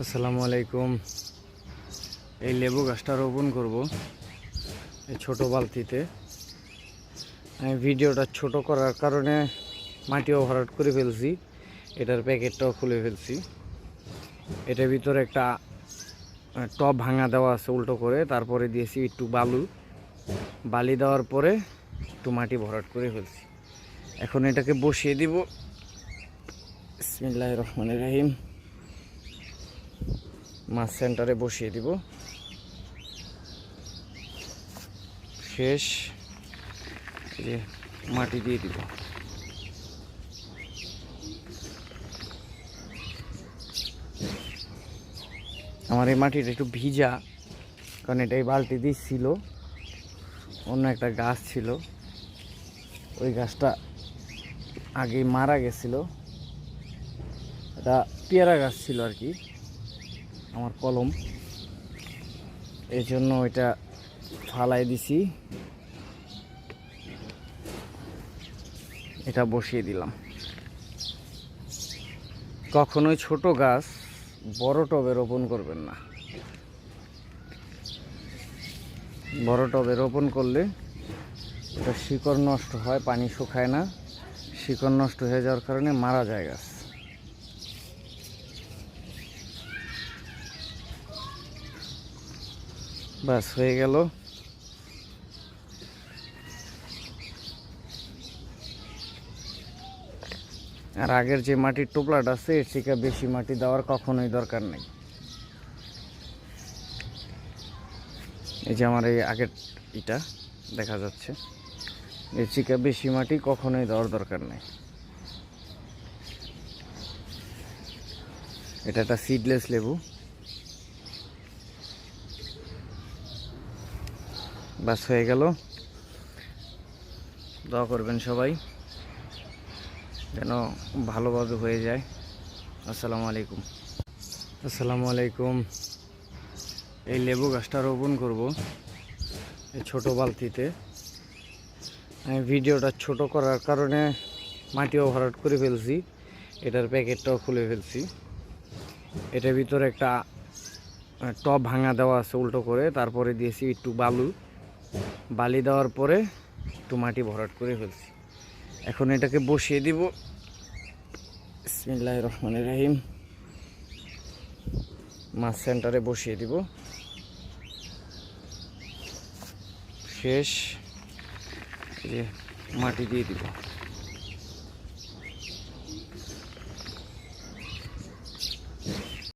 আসসালামু আলাইকুম। এই লেবু গাছটা রোপণ করব এই ছোট বালতিতে। আমি ভিডিওটা ছোট করার কারণে মাটিও ভরাট করে ফেলছি, এটার প্যাকেটটাও খুলে ফেলছি। এটার ভিতরে একটা টব ভাঙা দেওয়া আছে উল্টো করে, তারপরে দিয়েছি একটু বালি দেওয়ার পরে একটু মাটি ভরাট করে ফেলছি। এখন এটাকে বসিয়ে দিব। বিসমিল্লাহির রহমানির রহিম। মাছ সেন্টারে বসিয়ে দিব। শেষ যে মাটি দিয়ে দিব। আমার এই মাটিটা একটু ভিজা, কারণ এটা এই বালতি দিচ্ছিল, অন্য একটা গাছ ছিল, ওই গাছটা আগেই মারা গেছিল। এটা পেয়ারা গাছ ছিল আর কি, আমার কলম, এই জন্য ওইটা ফালাই দিছি, এটা বসিয়ে দিলাম। কখনোই ছোট গাছ বড় টবে রোপণ করবেন না। বড় টবে রোপণ করলে এটা শিকড় নষ্ট হয়, পানি শুকায় না, শিকড় নষ্ট হয়ে যাওয়ার কারণে মারা যায় গাছ। বাস হয়ে গেল। আর আগের যে মাটির টোপলাটা আছে এর থেকে বেশি মাটি দেওয়ার কখনোই দরকার নেই। এই যে আমার এই আগের ইটা দেখা যাচ্ছে, এর থেকে বেশি মাটি কখনোই দেওয়ার দরকার নেই। এটা একটা সিডলেস লেবু। বাস হয়ে গেল। দোয়া করবেন সবাই যেন ভালোভাবে হয়ে যায়। আসসালামু আলাইকুম। আসসালামু আলাইকুম। এই লেবু গাছটা রোপণ করব এই ছোট বালতিতে। আমি ভিডিওটা ছোট করার কারণে মাটিও ভরাট করে ফেলছি, এটার প্যাকেটটাও খুলে ফেলছি। এটার ভিতরে একটা টব ভাঙা দেওয়া আছে উল্টো করে, তারপরে দিয়েছি একটু বালি দেওয়ার পরে একটু মাটি ভরাট করে ফেলছি। এখন এটাকে বসিয়ে দিব। বিসমিল্লাহির রহমানির রহিম। মাছ সেন্টারে বসিয়ে দিব। শেষ যে মাটি দিয়ে দিব।